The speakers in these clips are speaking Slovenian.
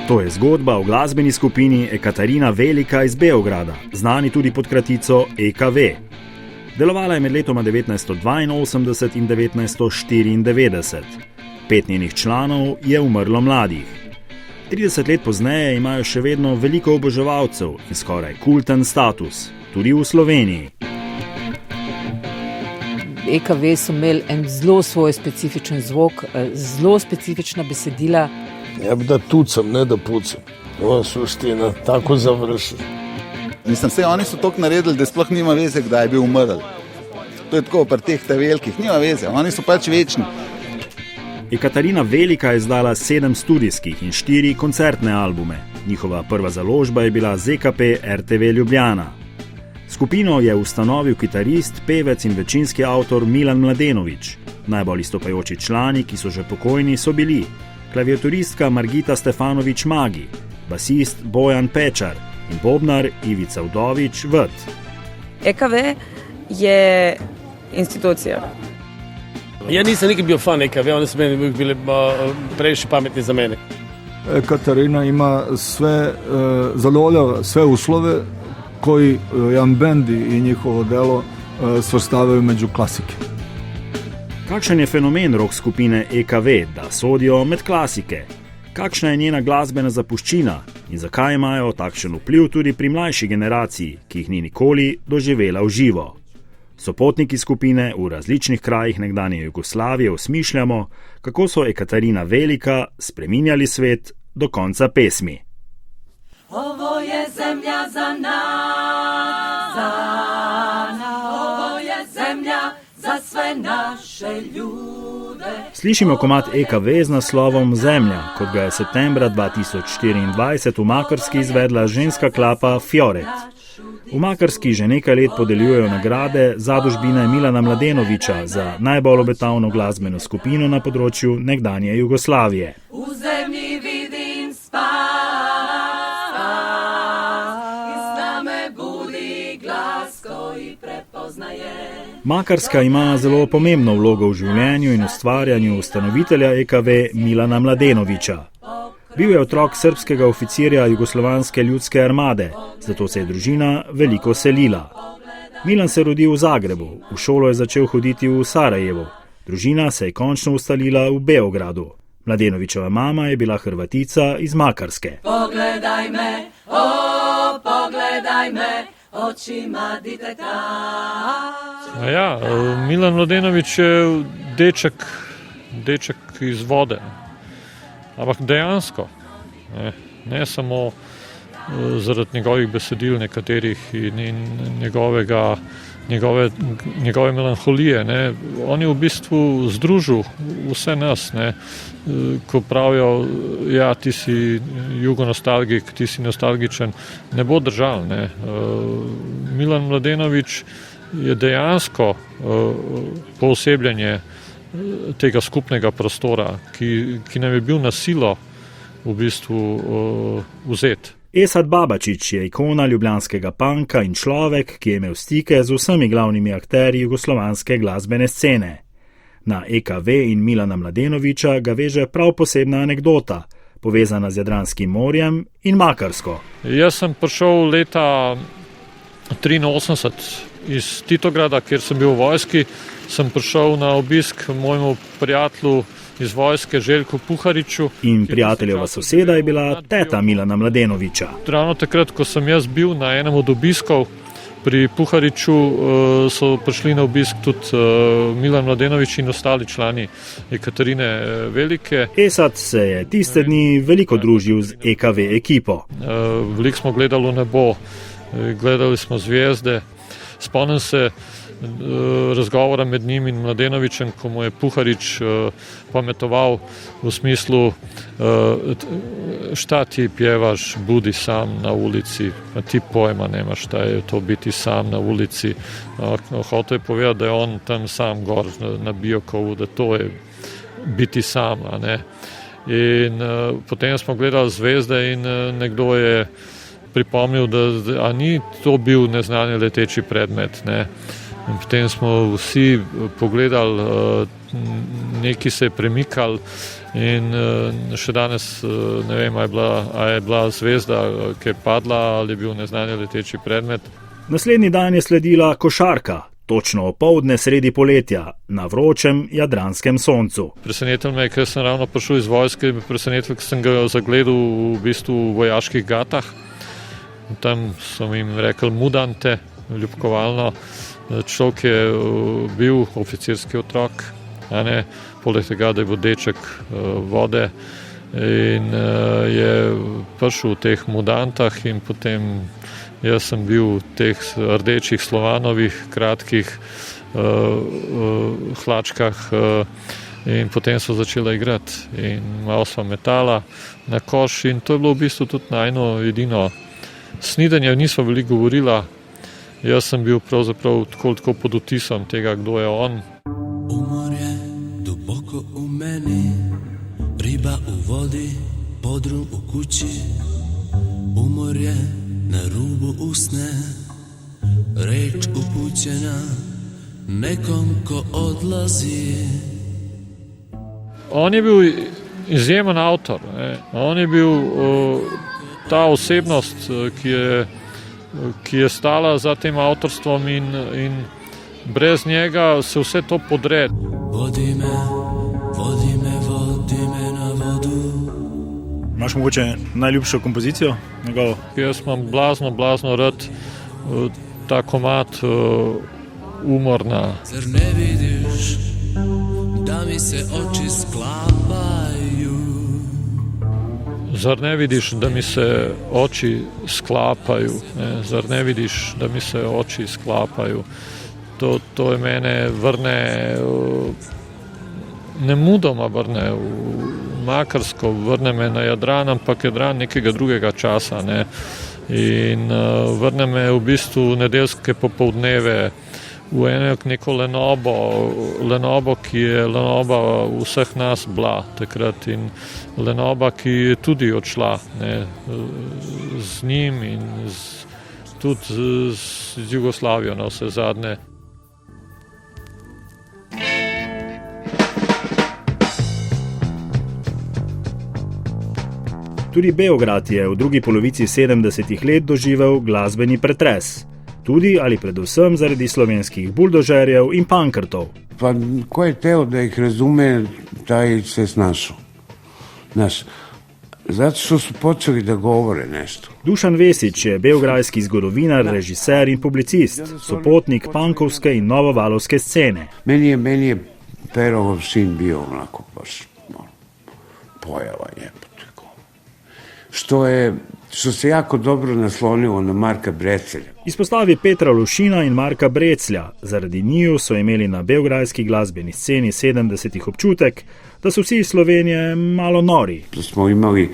To je zgodba o glasbeni skupini Ekaterina Velika iz Beograda, znani tudi pod kratico EKV. Delovala je med letoma 1982 in 1994. 5 njenih članov je umrlo mladih. 30 let pozneje imajo še vedno veliko oboževalcev in skoraj kulten status, tudi v Sloveniji. EKV so imeli en zelo svoj specifičen zvok, zelo specifična besedila. Ja bi da tucam, ne da pucam. Ova suština, tako završi. Mislim, vse oni so toliko naredili, da sploh nima veze, kdaj je bil umrl. To je tako pri teh velikih, nima veze, oni so pač večni. Ekaterina Velika je izdala 7 studijskih in 4 koncertne albume. Njihova prva založba je bila ZKP RTV Ljubljana. Skupino je ustanovil kitarist, pevec in večinski avtor Milan Mladenović. Najbolj izstopajoči člani, ki so že pokojni, so bili klaviaturistka Margita Stefanović-Magi, basist Bojan Pečar in bobnar Ivica Udović-Vrt. EKV je institucija. Ja nisam nikad bio fan EKV, oni su meni bili previše pametni za mene. Ekaterina ima zadovoljava sve uslove koji jedan bend i njihovo delo svrstavaju među klasike. Kakšen je fenomen rock skupine EKV, da sodijo med klasike? Kakšna je njena glasbena zapuščina in zakaj imajo takšen vpliv tudi pri mlajši generaciji, ki jih ni nikoli doživela v živo? Sopotniki skupine v različnih krajih nekdanje Jugoslavije osmišljamo, kako so Ekaterina Velika spreminjali svet do konca pesmi. Ovo je zemlja za nas, ovo je zemlja za sve naše ljude. Slišimo komad EKV z naslovom Zemlja, kot ga je septembra 2024 v Makarski izvedla ženska klapa Fioret. V Makarski že nekaj let podeljujejo nagrade zadužbine Milana Mladenovića za najbolj obetavno glasbeno skupino na področju nekdanje Jugoslavije. U zemlji vidim spas, iz name budi glas koji prepoznaje. Makarska ima zelo pomembno vlogo v življenju in ustvarjanju ustanovitelja EKV Milana Mladenovića. Bil je otrok srbskega oficirja Jugoslovanske ljudske armade, zato se je družina veliko selila. Milan se je rodil v Zagrebu, v šolo je začel hoditi v Sarajevu. Družina se je končno ustalila v Beogradu. Mladenovićeva mama je bila Hrvatica iz Makarske. Pogledaj me, pogledaj me, očima diteta. Ja, Milan Mladenović je deček iz vode. Ampak dejansko, ne samo zaradi njegovih besedil nekaterih in njegove melanholije. Ne. On je v bistvu združil vse nas, ne. Ko pravijo, ja, ti si jugonostalgik, ti si nostalgičen, ne bo držal. Ne. Milan Mladenović je dejansko poosebljanje tega skupnega prostora, ki nam je bil na silo v bistvu vzet. Esad Babačić je ikona ljubljanskega panka in človek, ki je imel stike z vsemi glavnimi akterji jugoslovanske glasbene scene. Na EKV in Milana Mladenovića ga veže prav posebna anekdota, povezana z Jadranskim morjem in Makarsko. Jaz sem prišel leta 1983 iz Titograda, kjer sem bil v vojski, sem prišel na obisk mojemu prijatelju iz vojske Željku Puhariću. In prijateljeva soseda je bila teta Milana Mladenovića. Ravno takrat, ko sem jaz bil na enem od obiskov pri Puhariću, so prišli na obisk tudi Milan Mladenović in ostali člani Ekaterine Velike. Esad se je tiste dni veliko družil z EKV ekipo. Veliko smo gledali v nebo, gledali smo zvijezde. Spomnim se razgovora med njim in Mladenovićem, ko mu je Puharić pametoval v smislu šta ti pjevaš, budi sam na ulici, a ti pojma nemaš šta je to biti sam na ulici. Hotel je povedati, da je on tam sam gor na Biokovu, da to je biti sam, a ne. In potem smo gledali zvezde in nekdo je pripomnil, da ni to bil neznani leteči predmet, ne. In potem smo vsi pogledali, neki se je premikal In še danes ne vem, a je bila zvezda, ki je padla, ali je bil neznani leteči predmet. Naslednji dan je sledila košarka, točno opoldne sredi poletja, na vročem jadranskem soncu. Presenetil me je, ker sem ravno prišel iz vojske, presenetil, ker sem ga zagledal v bistvu v vojaških gatah. Tam so jim rekli mudante, ljubkovalno. Človek je bil oficirski otrok, poleg tega, da je bil deček vode, in je prišel v teh mudantah in potem jaz sem bil v teh rdečih slovanovih, kratkih hlačkah in potem so začela igrati in malo sva metala na koš in to je bilo v bistvu tudi najno edino snidanje, nisva veliko govorila. Jaz sem bil pravzaprav tako pod vtisom tega, kdo je on. Umor je duboko v meni, riba v vodi, podrum v kući. Umor je na rubu usne, reč upućena nekom, ko odlazi. On je bil izjemen avtor. On je bil ta osebnost, ki je stala za tem avtorstvom in brez njega se vse to podre. Vodi me na vodu. Imaš mogoče najljubšo kompozicijo njegovo? Jaz imam blazno rad ta komad Umorna. Zar ne vidiš, da mi se oči sklapajo? Zar ne vidiš, da mi se oči sklapajo? Zar ne vidiš, da mi se oči sklapajo? To je mene vrne, nemudoma vrne v Makarsko, vrne me na Jadran, ampak Jadran nekega drugega časa. In vrne me v bistvu nedeljske popoldneve v neko lenobo, ki je lenoba vseh nas bila takrat in lenoba, ki je tudi odšla z njim in tudi z Jugoslavijo na vse zadnje. Tudi Beograd je v drugi polovici 70-ih let doživel glasbeni pretres. Tudi ali predvsem zaradi slovenskih buldožerjev in pankrtov. Pa ko je teo da ih razume, taj se snašao. Zato što su počeli da govore nešto. Dušan Vesić je beograjski zgodovinar, režiser in publicist, sopotnik pankovske in novovalovske scene. Meni je Perov sin bio onako baš pojava jebote. Što se jako dobro naslonilo na Marka Brecelja. Izpostavi Petra Lušina in Marka Breclja. Zaradi njiju so imeli na beograjski glasbeni sceni 70-ih občutek, da so vsi iz Slovenije malo nori. Smo imali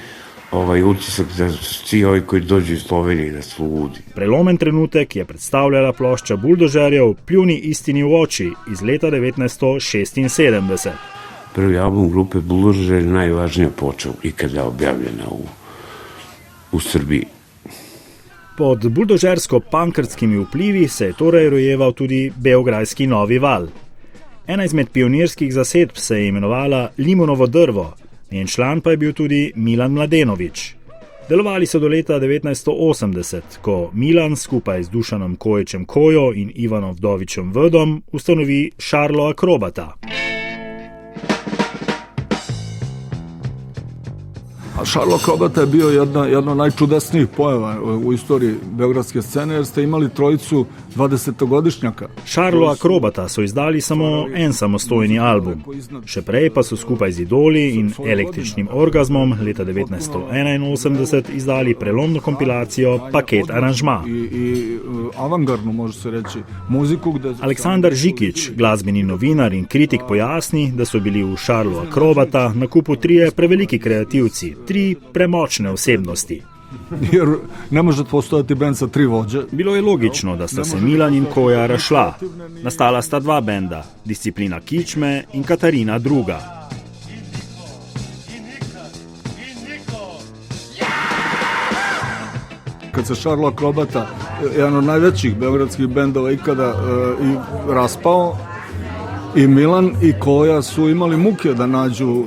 utisak da svi ovi koji dođu iz Slovenije da su ludi. Prelomen trenutek je predstavljala plošča buldožerjev Pljuni istini u oči iz leta 1976. Prvi album grupe Buldožer je najvažnija počeo ikada objavljena u Srbiji. Pod buldožersko-pankrtskimi vplivi se je torej rojeval tudi beograjski novi val. Ena izmed pionirskih zasedb se je imenovala Limonovo drvo, njen član pa je bil tudi Milan Mladenović. Delovali so do leta 1980, ko Milan skupaj z Dušanom Kojićem Kojo in Ivanom Vdovićem Vdom ustanovi Šarlo Akrobata. Šarlo Akrobata je bio jedna najčudesnijih pojava u istoriji beogradske scene, jer ste imali trojicu 20-godišnjaka. Šarlo Akrobata so izdali samo en samostojni album. Še prej pa so skupaj z Idoli in Električnim orgazmom leta 1981 izdali prelomno kompilacijo Paket aranžma. I avangardnu, može se reći, muziku. Aleksandar Žikić, glasbeni novinar in kritik, pojasni, da so bili v Šarlo Akrobata na kupu trije preveliki kreativci, tri premočne osebnosti. Jer ne može postojati bend sa tri vođe. Bilo je logično, da sta se Milan in Koja razšla. Nastala sta dva benda, Disciplina Kičme in Katarina Druga. Kad se Šarlo Akrobata, jedan od najvećih beogradskih bendova ikada, i raspao, I Milan i Koja su imali muke da nađu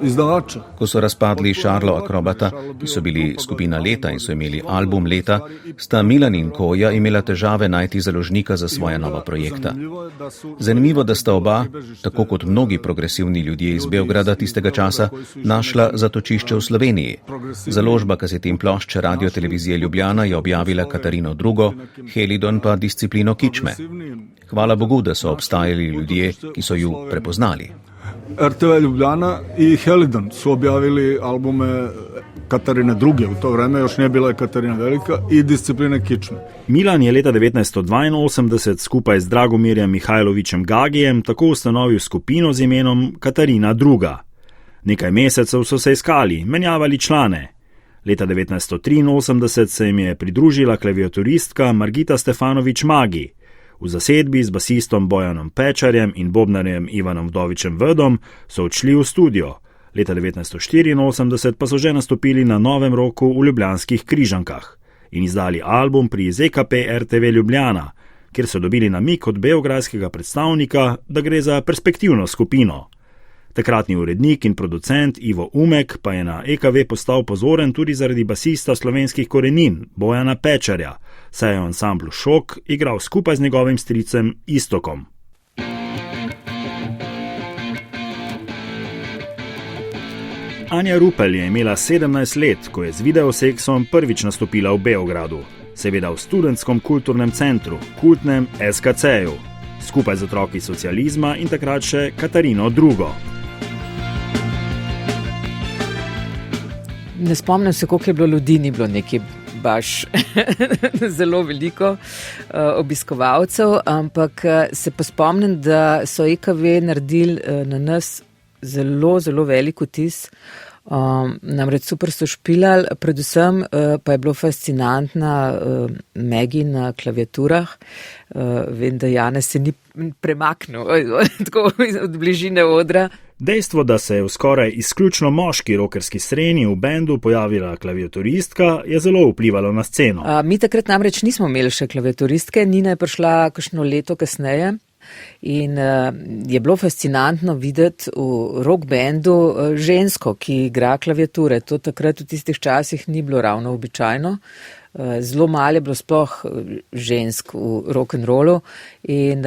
izdavača. Ko so razpadli Šarlo Akrobata, ki so bili skupina leta in so imeli album leta, sta Milan in Koja imela težave najti založnika za svoja nova projekta. Zanimivo, da sta oba, tako kot mnogi progresivni ljudje iz Beograda tistega časa, našla zatočišče v Sloveniji. Založba kaset in plošč Radio Televizije Ljubljana je objavila Katarino II., Helidon pa Disciplino kičme. Hvala Bogu, da so obstajali ljudje, ki so ju prepoznali. RTV Ljubljana i Helidon su objavili albume Katarine II. U to vreme još nije bila Katarina Velika i Discipline kičme. Milan je leta 1982 skupaj z Dragomirjem Mihajlovičem Gagijem tako ustanovil skupino z imenom Katarina II. Nekaj mesecev so se iskali, menjavali člane. Leta 1983 se jim je pridružila klaviaturistka Margita Stefanovič Magi. V zasedbi z basistom Bojanom Pečarjem in bobnarjem Ivanom Vdovičem Vedom so odšli v studio. Leta 1984 pa so že nastopili na Novem roku v Ljubljanskih Križankah in izdali album pri ZKP RTV Ljubljana, kjer so dobili namig od beograjskega predstavnika, da gre za perspektivno skupino. Takratni urednik in producent Ivo Umek pa je na EKV postal pozoren tudi zaradi basista slovenskih korenin Bojana Pečarja, saj je v ansamblu Šok igral skupaj z njegovim stricem Istokom. Anja Rupel je imela 17 let, ko je z videoseksom prvič nastopila v Beogradu, seveda v študentskem kulturnem centru, kultnem SKC-ju, skupaj z otroki socializma in takrat še Katarino II. Ne spomnim se, koliko je bilo ljudi, ni bilo nekaj baš zelo veliko obiskovalcev, ampak se pa spomnim, da so EKV naredili na nas zelo, zelo velik vtis. Namreč super so špilali, predvsem pa je bilo fascinantna Megi na klaviaturah. Vem, da Janez se ni premaknil tako od bližine odra. Dejstvo, da se je v skoraj izključno moški rokerski sceni v bendu pojavila klaviaturistka, je zelo vplivalo na sceno. Mi takrat namreč nismo imeli še klaviaturistke, Nina je prišla kakšno leto kasneje. In je bilo fascinantno videti v rock bandu žensko, ki igra klaviature. To takrat v tistih časih ni bilo ravno običajno. Zelo malo je bilo sploh žensk v rock'n'rollu in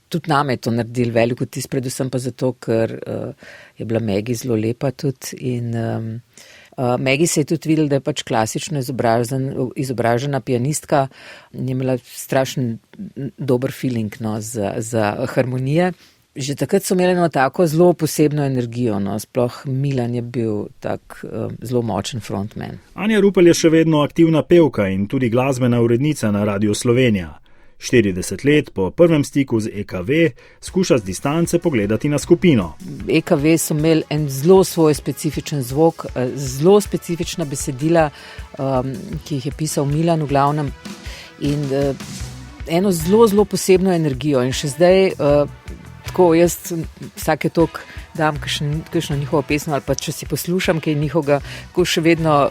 tudi name je to naredil veliko vtis, predvsem pa zato, ker je bila Megi zelo lepa tudi in Megi se je tudi videl, da je pač klasično izobražena pianistka, je imela strašen dober feeling za harmonije. Že takrat so imeli tako zelo posebno energijo, sploh Milan je bil tak zelo močen frontman. Anja Rupel je še vedno aktivna pevka in tudi glasbena urednica na Radiu Slovenija. 40 let po prvem stiku z EKV skuša z distance pogledati na skupino. EKV so imeli en zelo svoj specifičen zvok, zelo specifična besedila, ki jih je pisal Milan v glavnem in eno zelo, zelo posebno energijo in še zdaj tako jaz vsake tok dam kakšno njihovo pesmo ali pa če si poslušam kaj njihovega, ko še vedno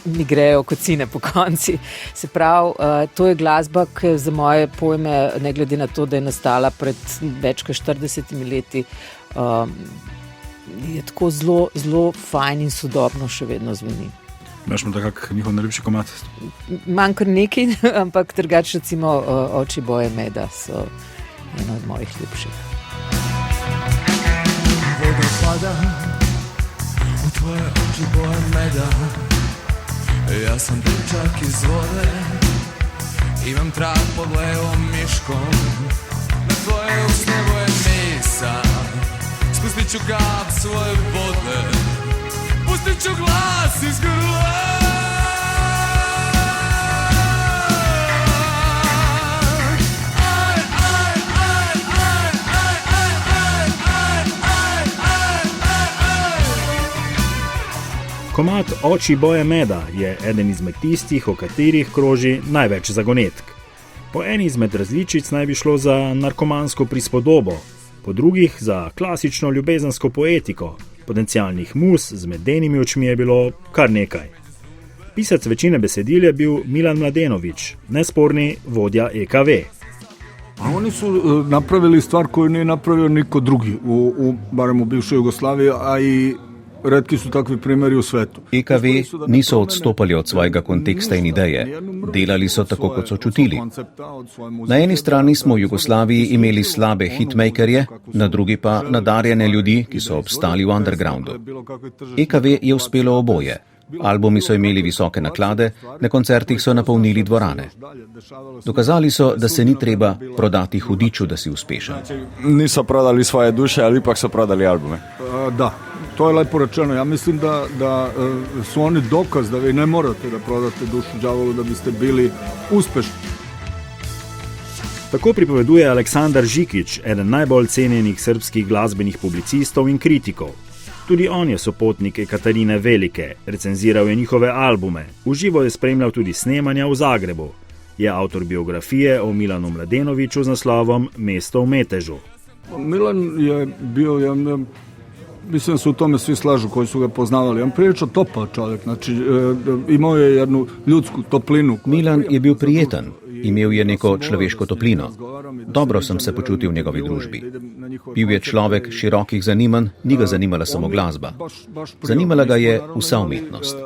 mi grejo kocine po konci. Se pravi, to je glasba, ki za moje pojme, ne glede na to, da je nastala pred več kot 40 leti, je tako zelo, zelo fajn in sodobno še vedno zveni. Imaš morda kak njihov najljubši komad? Manj kar nekaj, ampak drugače recimo Oči boje meda so eno od mojih ljubših. Voda pada u tvoje oči boje meda, ja sam dečak iz vode, imam trag pod levom miškom, na tvoje usne boje mesa, spustit ću kap svoje vode, pustit ću glas iz grla. Komad Oči boje meda je eden izmed tistih, o katerih kroži največ zagonetk. Po eni izmed različic naj bi šlo za narkomansko prispodobo, po drugih za klasično ljubezensko poetiko, potencialnih mus z medenimi očmi je bilo kar nekaj. Pisec večine besedil je bil Milan Mladenović, nesporni vodja EKV. A oni su napravili stvar koju nije napravio niko drugi, barem u bivšoj Jugoslaviji, a i retki su takvi primeri u svetu. EKV niso odstopali od svojega konteksta in ideje. Delali so tako, kot so čutili. Na eni strani smo v Jugoslaviji imeli slabe hitmakerje, na drugi pa nadarjene ljudi, ki so obstali v undergroundu. EKV je uspelo oboje. Albumi so imeli visoke naklade, na koncertih so napolnili dvorane. Dokazali so, da se ni treba prodati hudiču, da si uspešen. Niso prodali svoje duše, ali ipak so prodali albume. Da, to je lepo rečeno. Ja mislim da su oni dokaz da vi ne morate da prodate dušu đavolu da biste bili uspešni. Tako pripoveduje Aleksandar Žikić, eden najbolj cenjenih srbskih glasbenih publicistov in kritikov. Tudi on je sopotnik Ekaterine Velike, recenziral je njihove albume, v živo je spremljal tudi snemanja v Zagrebu. Je avtor biografije o Milanu Mladenoviću z naslovom Mesto v metežu. Milan je bio, mislim da se u tome svi slažu koji su ga poznavali. On prilično topao čovjek, znači imao je jednu ljudsku toplinu. Milan je bil prijeten, imel je neko človeško toplino. Dobro sem se počutil v njegovi družbi. Bil je človek širokih zanimanj, ni ga zanimala samo glasba. Zanimala ga je vsa umetnost.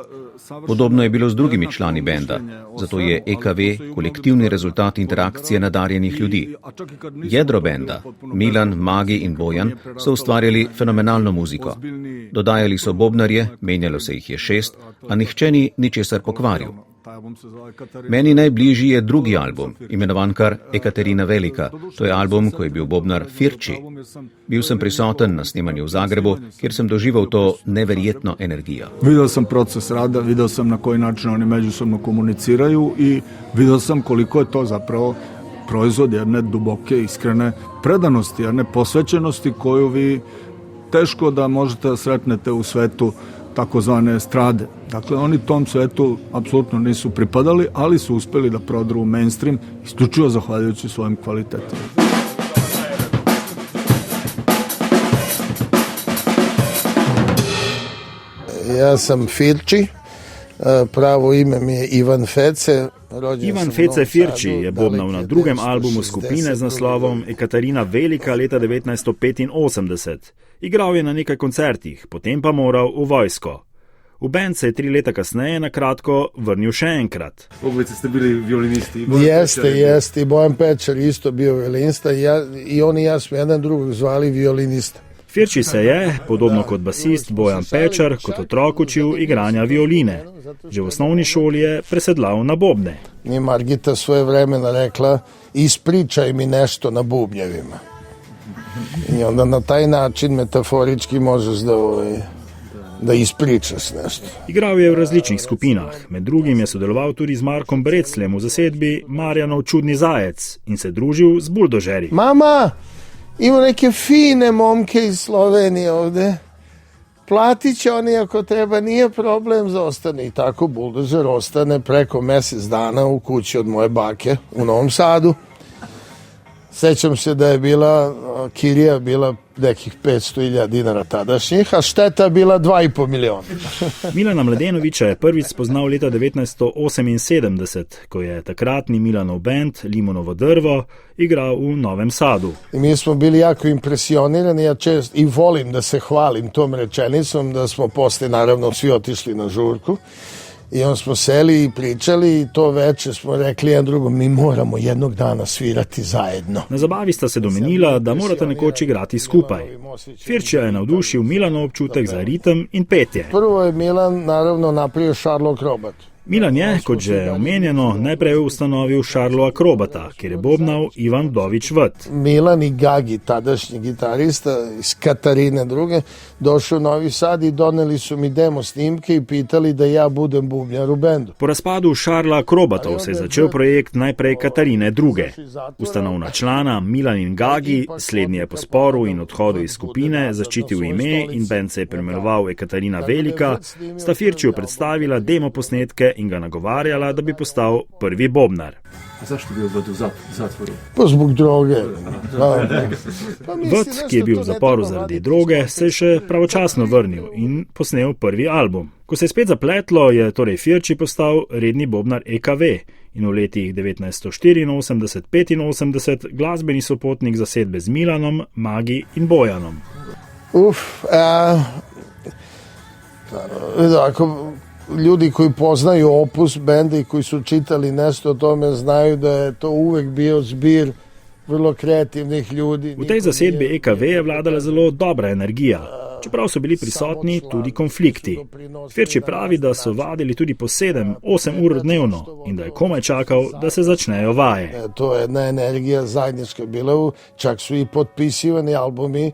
Podobno je bilo z drugimi člani benda, zato je EKV kolektivni rezultat interakcije nadarjenih ljudi. Jedro benda, Milan, Magi in Bojan, so ustvarjali fenomenalno muziko. Dodajali so bobnarje, menjalo se jih je 6, a nihče ni ničesar pokvaril. Meni najbližji je drugi album, imenovan kar Ekaterina Velika. To je album, ko je bil bobnar Firči. Bil sem prisoten na snemanju v Zagrebu, kjer sem doživel to neverjetno energijo. Videl sam proces rada, videl sam na koji način oni međusobno komuniciraju i videl sam koliko je to zapravo proizvod jedne duboke, iskrene predanosti, jedne posvećenosti koju vi teško da možete da sretnete u svetu takozvane estrade. Dakle, oni tom svetu apsolutno nisu pripadali, ali su uspeli da prodru u mainstream, isključivo zahvaljujući svojim kvalitetima. Ja sam Firči, pravo ime mi je Ivan Fece. Ivan Fece Firči je bobnal na drugem albumu skupine z naslovom Ekaterina Velika leta 1985. Igral je na nekaj koncertih, potem pa moral v vojsko. V band se je 3 leta kasneje na kratko vrnil še enkrat. Obojice ste bili violinisti. Jeste. I Bojan Pečar isto bio violinista i on i ja smo jedan drugog zvali violinista. Firči se je, podobno kot basist Bojan Pečar, kot otrok učil igranja violine. Že v osnovni šoli je presedlal na bobne. Ni Margita svoje vremena rekla, ispričaj mi nešto na bubnjevima. I onda na taj način metaforički možeš da ispričaš nešto. Igral je v različnih skupinah. Med drugim je sodeloval tudi z Markom Brecljem v zasedbi Marjanov čudni zajec in se družil z buldožeri. Mama, ima neke fine momke iz Slovenije ovde. Platit će oni ako treba, nije problem, zostane. I tako buldožer ostane preko mjesec dana u kući od moje bake u Novom Sadu. Sećam se da je bila kirija bila nekih 500.000 dinara tadašnjih, a šteta bila 2,5 miliona. Milana Mladenovića je prvič spoznal leta 1978, ko je takratni Milanov band Limonovo drvo igral v Novem Sadu. I mi smo bili jako impresionirani, ja često i volim da se hvalim tom rečenicom, da smo posle naravno svi otišli na žurku. I on smo seli i pričali i to veče smo rekli jedan drugom, mi moramo jednog dana svirati zajedno. Na zabavi sta se domenila, da morata nekoč igrati skupaj. Firčija je navdušil Milanov občutek za ritem in petje. Prvo je Milan naravno napravio Šarlo Akrobat. Milan je, kot že omenjeno, najprej ustanovil Šarlo Akrobata, kjer je bobnal Ivan Dović-Vrt. Milan i Gagi, tadašnji gitarista iz Katarine druge, došao u Novi Sad i doneli su mi demo snimke i pitali da ja budem bubnjar u bendu. Po razpadu Šarla Akrobatov se je začel projekt najprej Katarine druge. Ustanovna člana Milan in Gagi, slednji je po sporu in odhodu iz skupine zaščitil ime in bend se je preimenoval Ekaterina Velika, sta Firčiju predstavila demo posnetke in ga nagovarjala, da bi postal prvi bobnar. Zašto bil v zatvoru? Pa zbog droge. Vod, ki je bil v zaporu zaradi droge, se je še pravočasno vrnil in posnel prvi album. Ko se je spet zapletlo, je torej Firči postal redni bobnar EKV in v letih 1984-85 glasbeni sopotnik zasedbe z Milanom, Magi in Bojanom. Ako ljudi koji poznaju opus benda i koji su čitali nešto o tome znaju da je to uvek bio zbir vrlo kreativnih ljudi. V tej zasedbi EKV je vladala zelo dobra energija, čeprav so bili prisotni tudi konflikti. Firči pravi, da so vadili tudi po 7-8 ur dnevno in da je komaj čakal, da se začnejo vaje. To je jedna energija zajednička bila, čak su i potpisivani albumi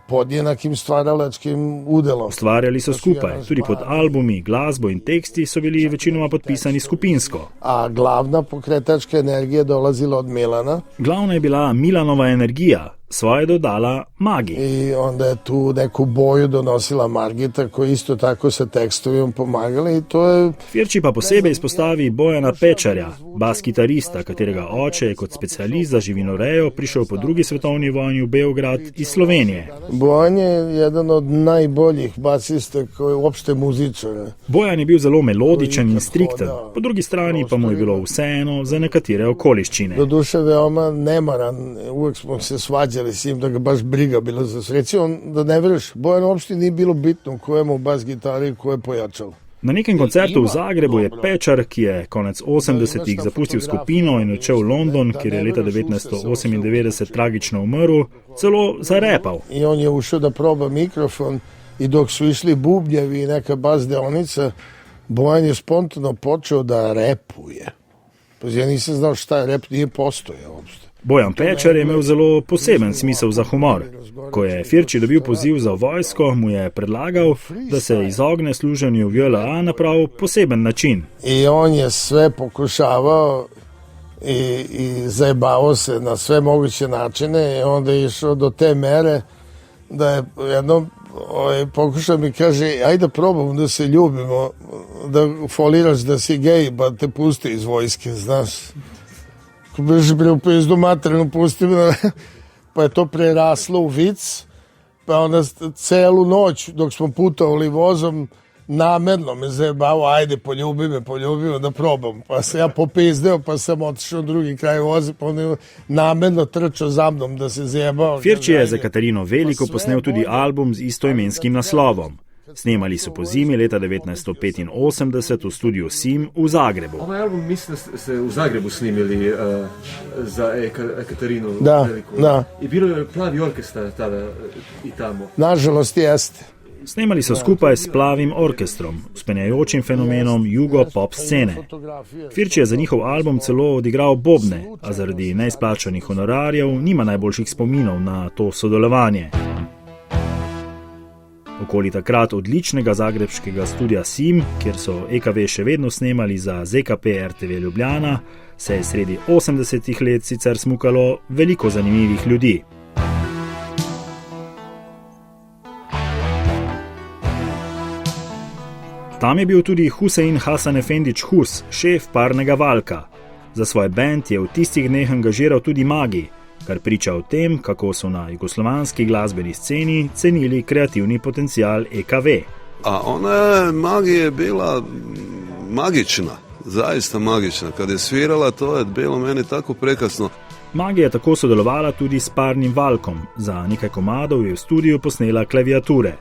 pod jednakim stvaralačkim udelom. Ustvarjali so skupaj, tudi pod albumi, glasbo in teksti so bili večinoma podpisani skupinsko. A glavna pokretačka energija dolazila od Milana. Glavna je bila Milanova energija, svoje dodala Magi. I onda je tu neku boju donosila Margita, koja isto tako sa tekstovima pomagala i to je... Firči pa posebej izpostavi Bojana Pečarja, bas-kitarista, katerega oče je kot specialist za živinorejo prišel po drugi svetovni vojni v Beograd iz Slovenije. Bojan je jedan od najboljih basista koji uopšte muzičara. Bojan je bil zelo melodičen in strikten, po drugi strani pa mu je bilo vseeno za nekatere okoliščine. Do duše veoma nemaran, uvek smo se svađali s njim da ga baš briga bilo za sreći, da ne veriš, Bojan uopšte nije bilo bitno ko je mu bas gitari i ko je pojačal. Na nekem koncertu v Zagrebu je Pečar, ki je konec 80-ih zapustil skupino in odšel v London, kjer je leta 1998 tragično umrl, celo zarepal. I on je ušao da proba mikrofon i dok su išli bubnjevi i neka bas deonica, Bojan je spontano počeo da repuje. Pa ja nisam znao šta je rep, nije postojao uopšte. Bojan Pečar je imel zelo poseben smisel za humor. Ko je Firči dobil poziv za vojsko, mu je predlagal, da se izogne služenju v JLA na prav poseben način. I on je sve pokušavao i zajebavao se na sve moguće načine i onda je išao do te mere da je jednom pokušao mi kaže, ajde probamo da se ljubimo, da foliraš da si gej, pa te pusti iz vojske, znaš. Biš bre u pizdu materinu pusti, pa je to preraslo u vic, pa onda celu noć dok smo putovali vozom namerno me zajebao, ajde poljubi me da probam, pa se ja popizdeo, pa sam otišao u drugi kraj voza, pa on namerno trčao za mnom da se zajebao. Firči je za Katarino Veliko posnel tudi album z istoimenskim naslovom. Snemali so po zimi leta 1985 v studiu Sim v Zagrebu. Ovaj album mislim da ste u Zagrebu snimili za Katarinu Veliko. Da. I bilo je plavi orkestar tada i tamo. Nažalost jeste. Snemali so skupaj s Plavim orkestrom, uspenjajočim fenomenom jugo-pop scene. Firči je za njihov album celo odigral bobne, a zaradi neizplačanih honorarjev nima najboljših spominov na to sodelovanje. Okoli takrat odličnega zagrebškega studia Sim, kjer so EKV še vedno snemali za ZKP RTV Ljubljana, se je sredi 80-ih let sicer smukalo veliko zanimivih ljudi. Tam je bil tudi Husein Hasan Efendić Hus, šef parnega valka. Za svoj band je v tistih dneh angažiral tudi Magi, kar priča o tem, kako so na jugoslovanski glasbeni sceni cenili kreativni potencijal EKV. A ona Magi je bila magična, zaista magična. Kad je svirala, to je bilo meni tako prekrasno. Magi je tako sodelovala tudi s parnim valkom. Za nekaj komadov je v studiu posnela klaviature.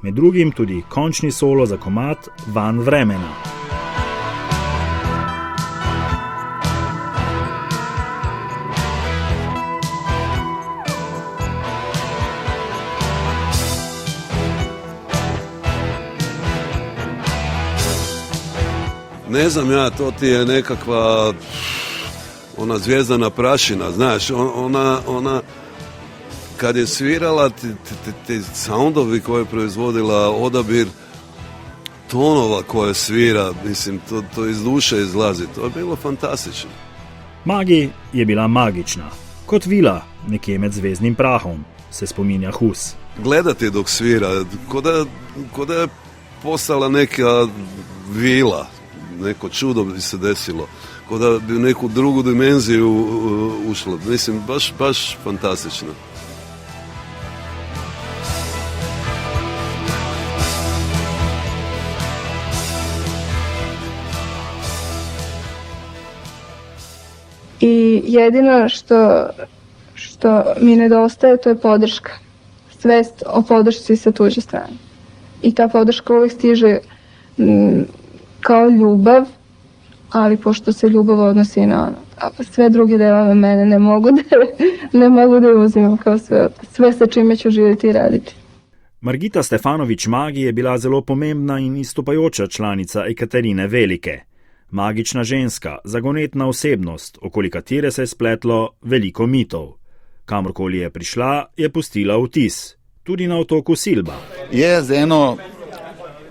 Med drugim tudi končni solo za komad Van vremena. Ne znam ja, to ti je nekakva ona zvijezdana prašina, znaš, ona kad je svirala, ti soundovi koje je proizvodila, odabir tonova koje svira, mislim, to iz duše izlazi, to je bilo fantastično. Magi je bila magična, kot vila nekje med zvezdnim prahom, se spominja Hus. Gledati dok svira, ko da je postala neka vila, neko čudo bi se desilo, kot da bi v neku drugu dimenziju ušlo. Mislim, baš fantastično. I jedino što mi nedostaje, to je podrška. Svest o podršci sa tuđe strane. I ta podrška uvijek stiže kao ljubav, ali pošto se ljubav odnosi na sve druge delove mene, ne mogu da je uzimam kao sve sa čime ću živjeti i raditi. Margita Stefanović Magi je bila zelo pomembna in izstopajoča članica Ekaterine Velike. Magična ženska, zagonetna osebnost, okoli katere se je spletlo veliko mitov. Kamorkoli je prišla, je pustila vtis. Tudi na otoku Silba. Je z eno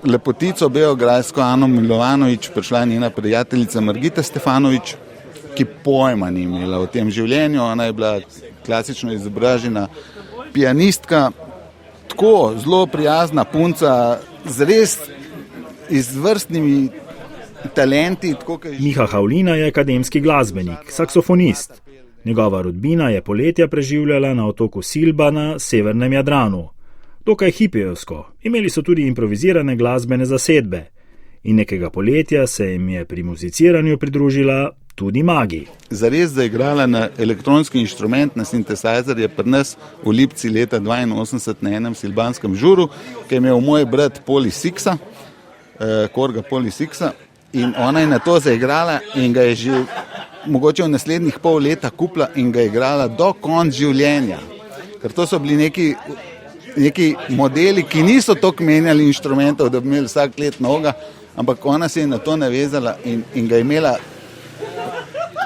lepotico beograjsko Ano Milovanović prišla njena prijateljica Margita Stefanović, ki pojma ni imela o tem življenju. Ona je bila klasično izobražena pianistka, tako zelo prijazna punca, z res izvrstnimi talenti. Miha Havlina je akademski glasbenik, saksofonist. Njegova rodbina je poletja preživljala na otoku Silba na severnem Jadranu. Dokaj hipijevsko, imeli so tudi improvizirane glasbene zasedbe. In nekega poletja se jim je pri muziciranju pridružila tudi Magi. Zares zaigrala na elektronski inštrument, na sintesizer, je pri nas v Lipci leta 82 na enem silbanskem žuru, ki je imel moj brat Poli Siksa, Korga Poli Siksa, in ona je na to zaigrala in ga je že mogoče v naslednjih pol leta kupila in ga je igrala do konca življenja. Ker to so bili neki modeli, ki niso toliko menjali inštrumentov, da bi imeli vsak let noga, ampak ona se je na to navezala in ga je imela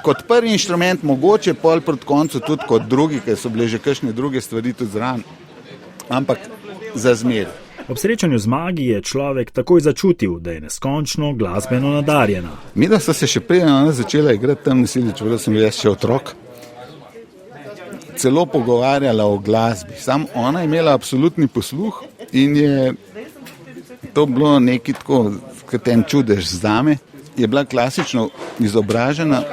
kot prvi inštrument, mogoče pol proti koncu tudi kot drugi, ker so bile že kakšne druge stvari tudi zraven, ampak za zmer. Ob srečanju z Magi je človek takoj začutil, da je neskončno glasbeno nadarjena. Mi da so se še prej ona začela igrati tam na Silbi, čeprav sem bil jaz še otrok, celo pogovarjala o glasbi. Sam ona je imela absolutni posluh in je to bilo neki tako, kot en čudež zame. Je bila klasično izobražena,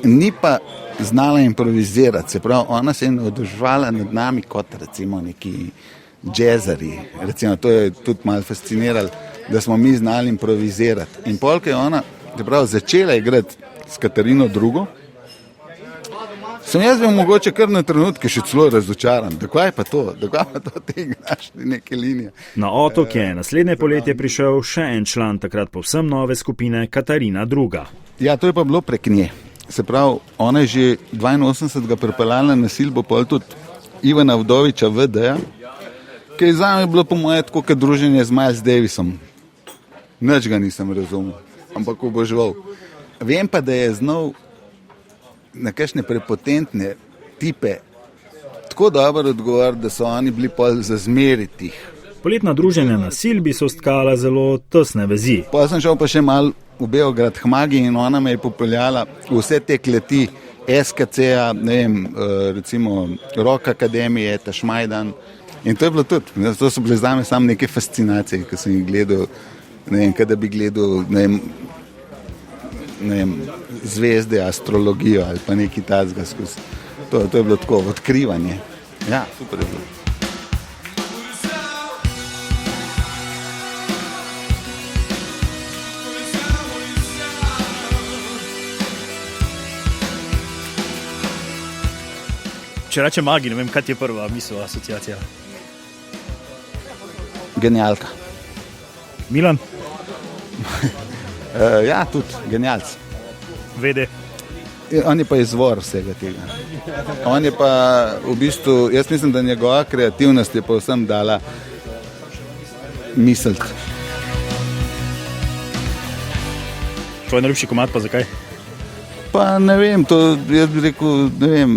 ni pa znala improvizirati. Se pravi, ona se je navduševala nad nami kot recimo neki džezari. Recimo, to je tudi malo fasciniralo, da smo mi znali improvizirati. In polk je ona začela igrati s Katarino II. Sem jaz bil mogoče kar na trenutke še celo razočaran. Dakaj pa to te igraš neke linije. Na otok je naslednje poletje prišel še en član takrat povsem nove skupine, Katarina II. Ja, to je pa bilo prek nje. Se pravi, ona je že 82. pripeljala na Silbo, pol tudi Ivana Vdoviča VD-ja, ki je zame bilo po moje tako kot druženje z Miles Davisom. Nič ga nisem razumel, ampak oboževal. Vem pa, da je znal na kakšne prepotentne tipe tako dobro odgovoriti, da so oni bili pol zazmeriti jih. Poletna druženja na Silbi so stkala zelo tesne vezi. Pa sem šel pa še malo v Beograd k Magi in ona me je popeljala vse te kleti SKC-a, ne vem, recimo Rock Akademije, Tašmajdan. In to je bilo tudi. To so bile zame samo neke fascinacije, ko sem jih gledal, ne vem, kada bi gledal, ne vem, zvezde, astrologijo ali pa neki tazga skozi. To je bilo tako odkrivanje. Ja, super je bilo. Če reče Magi, ne vem, kaj je prva misel, asociacija? Genialka. Milan? Ja, tudi genialc. Vede. On je pa izvor vsega tega. On je pa v bistvu, jaz mislim, da njegova kreativnost je pa vsem dala misliti. Tvoj najljubši komad pa zakaj? Pa ne vem, to jaz bi rekel, ne vem,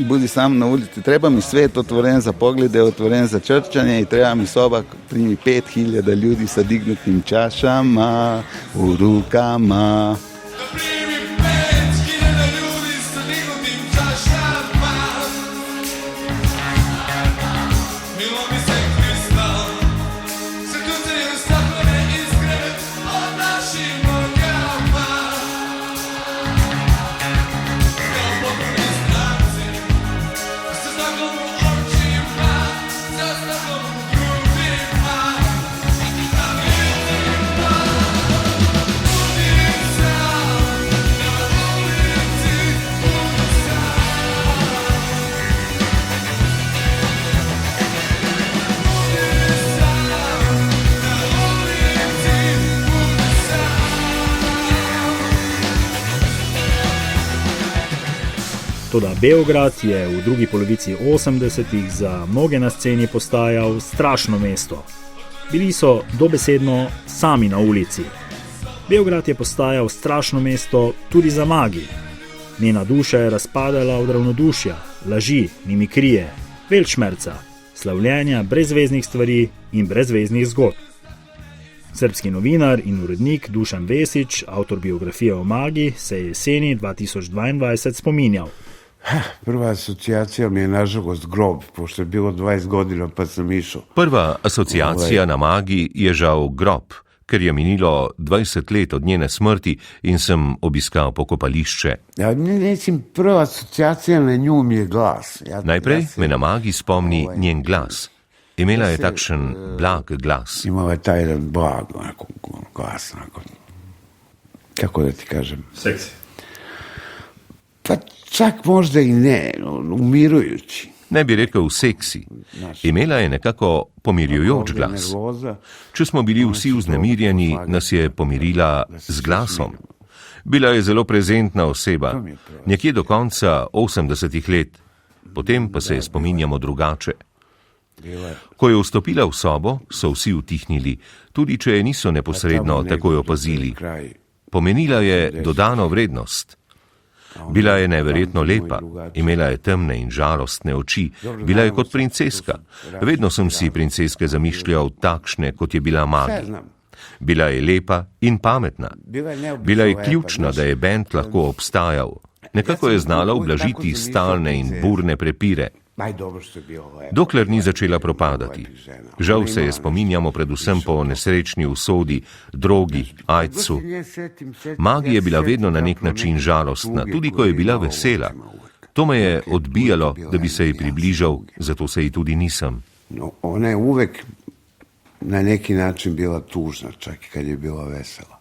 budi sam na ulici. Treba mi svet otvoren za poglede, otvoren za črčanje in treba mi soba, primi 5000 ljudi sa dignutim čašama v rukama. Toda Beograd je v drugi polovici 80-ih za mnoge na sceni postajal strašno mesto. Bili so dobesedno sami na ulici. Beograd je postajal strašno mesto tudi za Magi. Njena duša je razpadala od ravnodušja, laži, mimikrije, velčmerca, slavljenja brezveznih stvari in brezveznih zgodb. Srbski novinar in urednik Dušan Vesić, avtor biografije o Magi, se je jeseni 2022 spominjal. Prva asocijacija mi je nažalost grob, pošto je bilo 20 godina pa sam išel. Prva asociacija na Magi je žal grob, ker je minilo 20 let od njene smrti in sem obiskal pokopališče. Prva asocijacija na nju mi je glas. Najprej me na Magi spomni njen glas. Imela je takšen blag glas. Imala je taj jedan blag glas. Kako da ti kažem? Seksi. Pa čak možda i ne, umirujući. Ne bi rekel seksi. Imela je nekako pomirjujoč glas. Če smo bili vsi vznemirjeni, nas je pomirila z glasom. Bila je zelo prezentna oseba, nekje do konca 80 let. Potem pa se je spominjamo drugače. Ko je vstopila v sobo, so vsi utihnili, tudi če je niso neposredno takoj opazili. Pomenila je dodano vrednost. Bila je neverjetno lepa, imela je temne in žalostne oči, bila je kot princeska. Vedno sem si princeske zamišljal takšne, kot je bila Magi. Bila je lepa in pametna. Bila je ključna, da je bend lahko obstajal. Nekako je znala ublažiti stalne in burne prepire. Dokler ni začela propadati. Žal se je spominjamo predvsem po nesrečni usodi, drogi, aidsu. Magi je bila vedno na nek način žalostna, tudi ko je bila vesela. To me je odbijalo, da bi se ji približal, zato se ji tudi nisem. Ona je uvek na neki način bila tužna, čak i kad je bila vesela.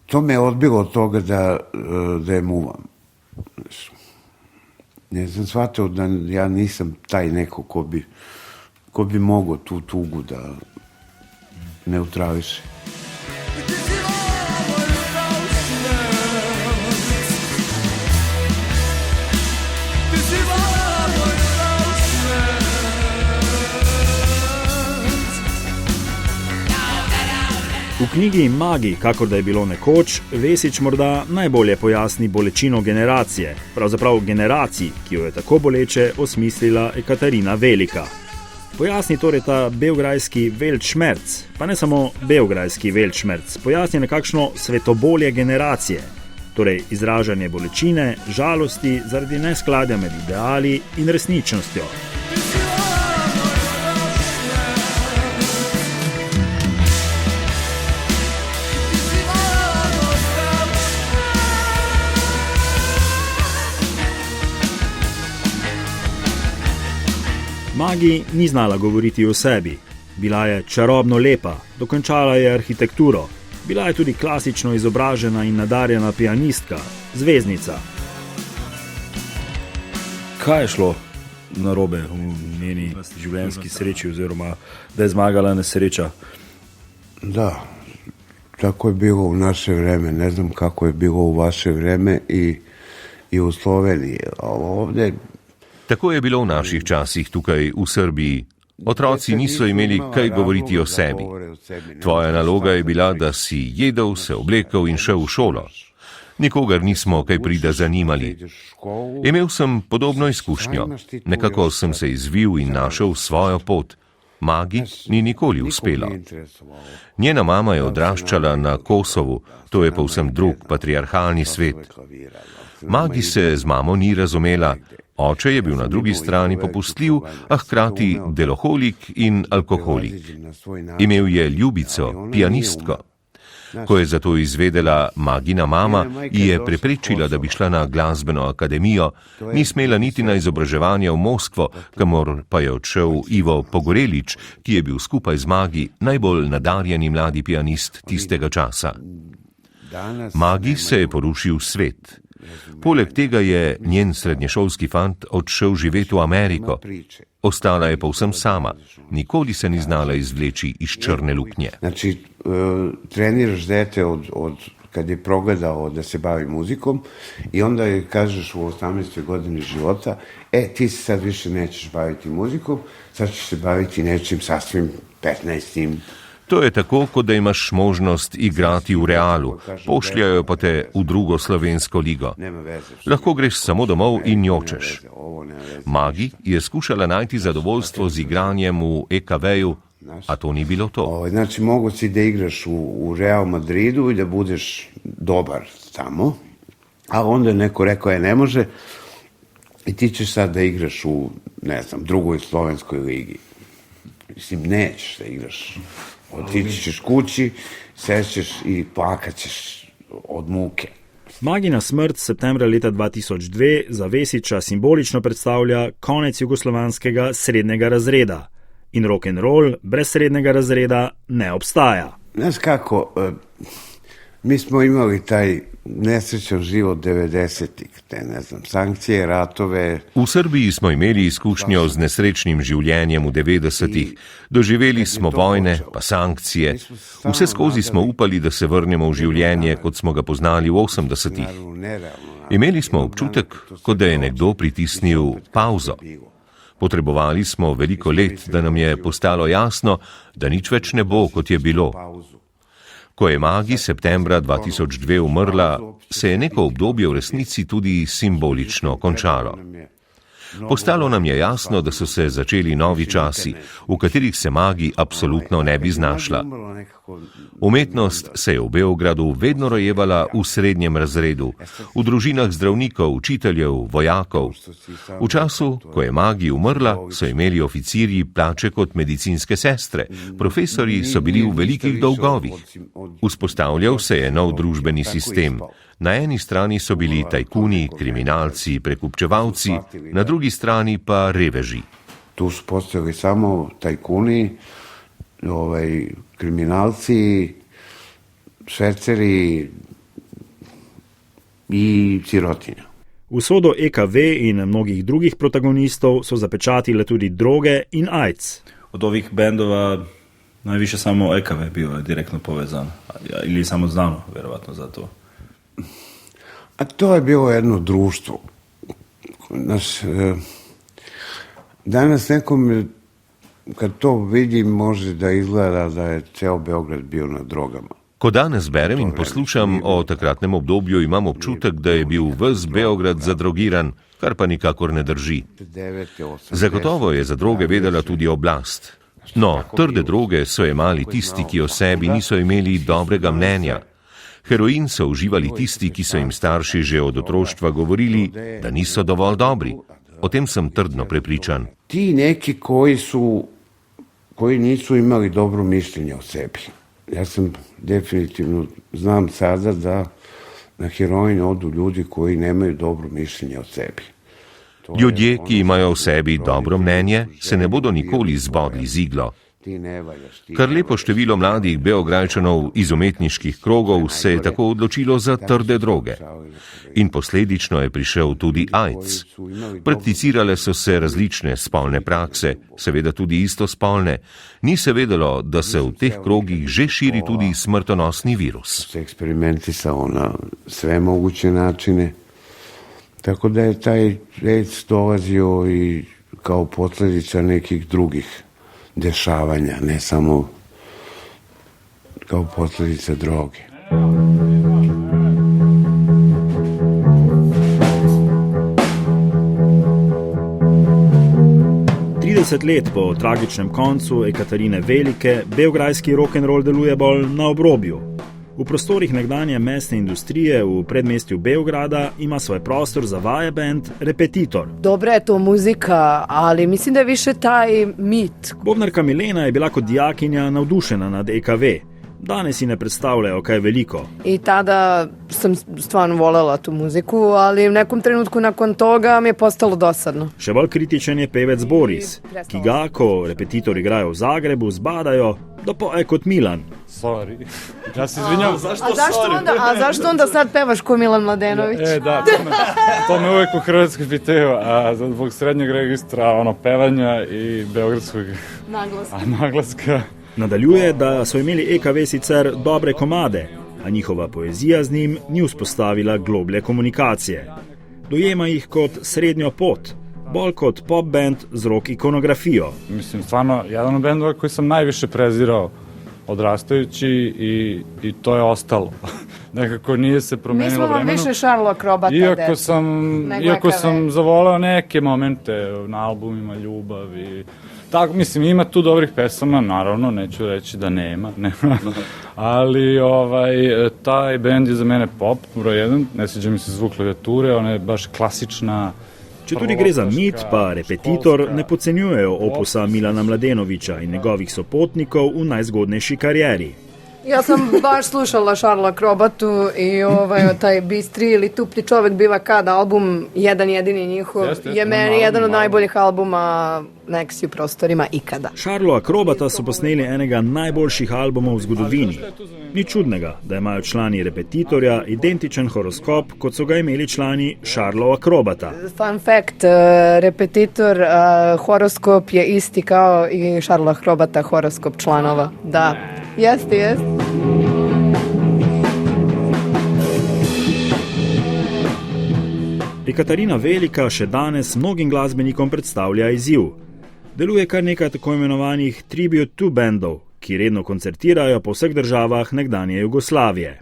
To me je odbilo od toga da je muvam. Ne sam shvatio da ja nisam taj neko ko bi mogao tu tugu da neutrališe. V knjigi Magi, kakor da je bilo nekoč, Vesić morda najbolje pojasni bolečino generacije, pravzaprav generacij, ki jo je tako boleče osmislila Ekaterina Velika. Pojasni torej ta beograjski velčmerc, pa ne samo beograjski velčmerc, pojasni nekakšno svetobolje generacije, torej izražanje bolečine, žalosti zaradi neskladja med ideali in resničnostjo. Magi ni znala govoriti o sebi. Bila je čarobno lepa, dokončala je arhitekturo, bila je tudi klasično izobražena in nadarjena pianistka, zvezdnica. Kaj je šlo narobe v njeni življenjski sreči oziroma da je zmagala nesreča? Da, tako je bilo u naše vreme, ne znam kako je bilo u vaše vreme i u Sloveniji, ali ovdje. Tako je bilo v naših časih tukaj v Srbiji. Otroci niso imeli kaj govoriti o sebi. Tvoja naloga je bila, da si jedel, se oblekel in šel v šolo. Nikogar nismo kaj prida zanimali. Imel sem podobno izkušnjo. Nekako sem se izvil in našel svojo pot. Magi ni nikoli uspela. Njena mama je odraščala na Kosovu, to je povsem drug patriarhalni svet. Magi se z mamo ni razumela. Oče je bil na drugi strani popustljiv, a hkrati deloholik in alkoholik. Imel je ljubico, pianistko. Ko je zato izvedela Magina mama, ji je preprečila, da bi šla na glasbeno akademijo, ni smela niti na izobraževanje v Moskvo, kamor pa je odšel Ivo Pogorelič, ki je bil skupaj z Magi najbolj nadarjeni mladi pianist tistega časa. Magi se je porušil svet. Poleg tega je njen srednješolski fant odšel živeti v Ameriko. Ostala je povsem sama, nikoli se ni znala izvleči iz črne luknje. Znači, treniraš dete kad je progledao da se bavi muzikom i onda je kažeš u 18. godini života, ti se sad više nećeš baviti muzikom, sad ćeš se baviti nečim sasvim 15. To je tako, kot da imaš možnost igrati v Realu, pošljajo pa te v drugo slovensko ligo. Lahko greš samo domov in jočeš. Magi je skušala najti zadovoljstvo z igranjem v EKV-ju, a to ni bilo to. Znači, mogu si da igraš u Real Madridu i da budeš dobar tamo, a onda je neko rekao, ne može, i ti ćeš sad da igraš u, ne znam, drugoj slovenskoj ligi. Mislim, nećeš da igraš. Otići ćeš kući, sešćeš i plakat ćeš od muke. Magina smrt septembra leta 2002 za Vesića simbolično predstavlja konec jugoslovanskega srednjega razreda. In rock'n'roll brez srednjega razreda ne obstaja. Znaš kako, mi smo imali taj nesrećan život 90-ih, ne znam, sankcije, ratove. V Srbiji smo imeli izkušnjo z nesrečnim življenjem v 90-ih. Doživeli smo vojne, pa sankcije. Vse skozi smo upali, da se vrnemo v življenje, kot smo ga poznali v 80-ih. Imeli smo občutek, kot da je nekdo pritisnil pauzo. Potrebovali smo veliko let, da nam je postalo jasno, da nič več ne bo, kot je bilo. Ko je Magi septembra 2002 umrla, se je neko obdobje v resnici tudi simbolično končalo. Postalo nam je jasno, da so se začeli novi časi, v katerih se Magi absolutno ne bi znašla. Umetnost se je v Beogradu vedno rojevala v srednjem razredu, v družinah zdravnikov, učiteljev, vojakov. V času, ko je Magi umrla, so imeli oficirji plače kot medicinske sestre, profesorji so bili v velikih dolgovih. Vzpostavljal se je nov družbeni sistem. Na eni strani so bili tajkuni, kriminalci, prekupčevalci, na drugi strani pa reveži. Tu su postojali samo tajkuni, kriminalci, šverceri i sirotinja. Usodo EKV in mnogih drugih protagonistov so zapečatile tudi droge in AIDS. Od ovih bendova najviše samo EKV bio direktno povezan, ili samo znano, vjerovatno za to. A to je bilo jedno društvo. Danas nekom, kad to vidim, može da izgleda da je ceo Beograd bio na drogama. Ko danes berem in poslušam o takratnem obdobju, imam občutek, da je bil ves Beograd zadrogiran, kar pa nikakor ne drži. Zagotovo je za droge vedela tudi oblast. No, trde droge so jemali tisti, ki o sebi niso imeli dobrega mnenja. Heroin so uživali tisti, ki so jim starši že od otroštva govorili, da niso dovolj dobri. O tem sem trdno prepričan. Ti neki koji nisu imali dobro mišljenje o sebi. Ja sam definitivno znam sada da na heroin odu ljudi koji nemaju dobro mišljenje o sebi. Ljudje, ki imajo v sebi dobro mnenje, se ne bodo nikoli zbodli z iglo. Kar lepo število mladih Beograjčanov iz umetniških krogov se je tako odločilo za trde droge. In posledično je prišel tudi AIDS. Prakticirale so se različne spolne prakse, seveda tudi istospolne. Ni se vedelo, da se v teh krogih že širi tudi smrtonosni virus. Se eksperimentisalo na sve moguće načine, tako da je taj AIDS dolazio i kao posljedica nekih drugih dešavanja, ne samo kao posljedica droge. Let po tragičnem koncu Ekaterine Velike, beograjski rock'n'roll deluje bolj na obrobju. V prostorih nekdanje mesne industrije v predmestju Beograda ima svoj prostor za vaje band Repetitor. Dobra je to muzika, ali mislim da je više taj mit. Bobnarka Milena je bila kot dijakinja navdušena nad EKV. Danes si ne predstavljajo kaj veliko. I tada sam stvarno voljela tu muziku, ali v nekom trenutku nakon toga mi je postalo dosadno. Še bolj kritičen je pevec Boris, ki ga, ko Repetitor igrajo v Zagrebu, zbadajo, da poje kot Milan. Sorry. Ja se izvinjam. Zašto onda sad pevaš ko Milan Mladenović? Da, to me uvek u Hrvatskoj pitaju, a zbog srednjeg registra pevanja i beogradskog naglaska. Nadaljuje, da so imeli EKV sicer dobre komade, a njihova poezija z njim ni vzpostavila globlje komunikacije. Dojema jih kot srednjo pot, bolj kot pop band z rock ikonografijo. Mislim, stvarno, jedan od bendova koji sam najviše prezirao odrastajući i to je ostalo. Nekako nije se promenilo vremenu. Mi smo vam više Šarlo Akrobata. Iako sam zavoleo neke momente na albumima, ljubav i tako, mislim, ima tu dobrih pesama, naravno, neću reći da nema. Ali taj bend je za mene pop, broj 1, ne sviđa mi se zvuk klavijature, ona je baš klasična. Če tudi gre za mit, pa Repetitor ne podcenjujejo opusa Milana Mladenovića in njegovih sopotnikov v najzgodnejši karieri. Ja sam baš slušala Šarla Akrobatu i taj Bistri ili Tupli čovek biva kad album, jedan jedini njihov, je meni jedan od najboljih albuma na Eksi u prostorima ikada. Šarlo Akrobata so posneli enega najboljših albumov v zgodovini. Ni čudnega, da imajo člani Repetitorja identičen horoskop, kot so ga imeli člani Šarlo Akrobata. Fun fact, Repetitor horoskop je isti kao i Šarlo Akrobata horoskop članova. Da, jeste. Ekaterina Velika še danes mnogim glasbenikom predstavlja izziv. Deluje kar nekaj tako imenovanih tribute to bandov, ki redno koncertirajo po vseh državah nekdanje Jugoslavije.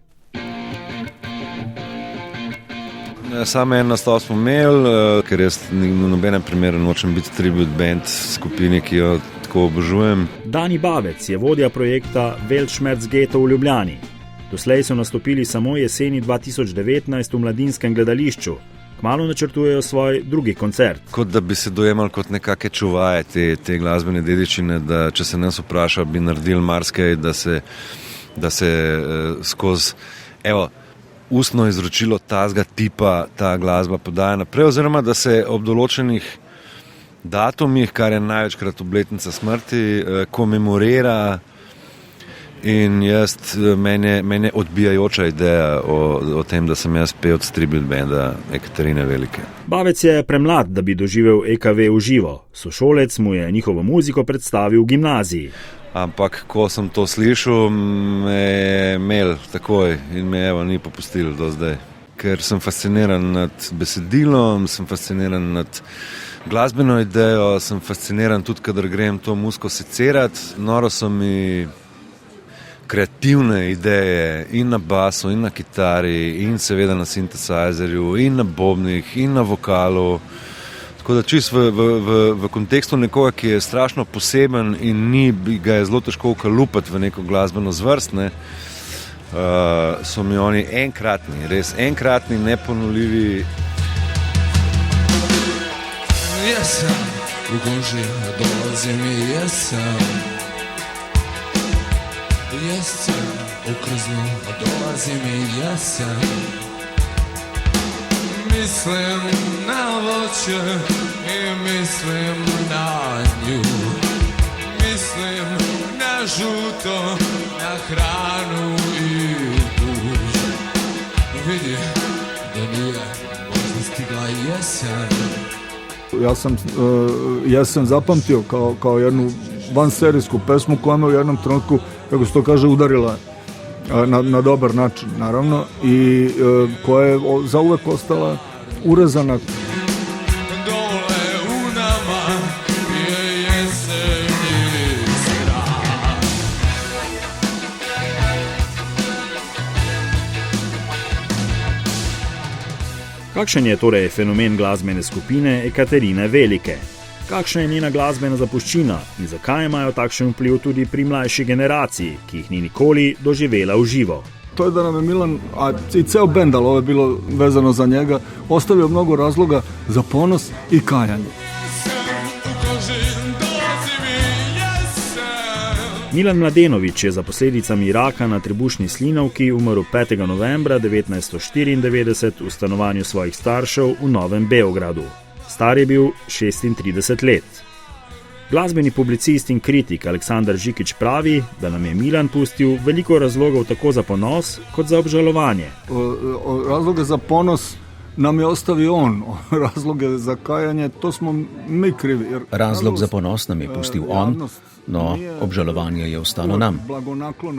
Samo en nastop smo imeli, ker jaz v nobenem primeru nočem biti tribute band skupini, ki jo tako obožujem. Dani Bavec je vodja projekta Weltschmerzghetto v Ljubljani. Doslej so nastopili samo jeseni 2019 v Mladinskem gledališču. Kmalu načrtujejo svoj drugi koncert. Kot da bi se dojemali kot nekake čuvaje te glasbene dedičine, da če se nas vpraša, bi naredili marsikaj, da se skozi ustno izročilo tazga tipa ta glasba podaja naprej, oziroma da se ob določenih datumih, kar je največkrat obletnica smrti, komemorira. In meni je odbijajoča ideja o tem, da sem jaz pevec tribute benda Ekaterine Velike. Bavec je premlad, da bi doživel EKV v živo. Sošolec mu je njihovo muziko predstavil v gimnaziji. Ampak, ko sem to slišal, me je imel takoj in me ni popustil do zdaj. Ker sem fasciniran nad besedilom, sem fasciniran nad glasbeno idejo, sem fasciniran tudi, kadar grem to muziko secerati. Noro so mi kreativne ideje in na basu, in na kitari, in seveda na sintesajzerju, in na bobnih, in na vokalu. Tako da čist v kontekstu nekoga, ki je strašno poseben in ga je zelo težko ukalupati v neko glasbeno zvrst, so mi oni enkratni, res enkratni, neponovljivi. Jesem, v koži dolazi mi jesem. Jesem, okrzno dolazi mi jesen. Mislim na voće i mislim na nju. Mislim na žuto, na hranu i duž. Vidi da nije možda stigla jesen. Ja sam zapamtio kao jednu vanserijsku pesmu koja me u jednom trenutku, kako se to kaže, udarila na dobar način, naravno, i koja je zauvek ostala urezana. Dole u nama je jesenji strah. Kakšen je torej fenomen glasbene skupine Ekaterine Velike? Kakšna je njena glasbena zapuščina in zakaj imajo takšen vpliv tudi pri mlajši generaciji, ki jih ni nikoli doživela v živo? To je da nam je Milan, a i ceo bend, ali ovo je bilo vezano za njega, ostavio mnogo razloga za ponos i kajanje. Milan Mladenović je za posledicami raka na trebušni slinavki umrl 5. novembra 1994 v stanovanju svojih staršev v Novem Beogradu. Star je bil 36 let. Glasbeni publicist in kritik Aleksandar Žikić pravi, da nam je Milan pustil veliko razlogov tako za ponos kot za obžalovanje. Razloge za ponos nam je ostavio on, razloge za kajanje, to smo mi krivi. Razlog za ponos nam je pustil on, no, obžalovanje je ostalo nam.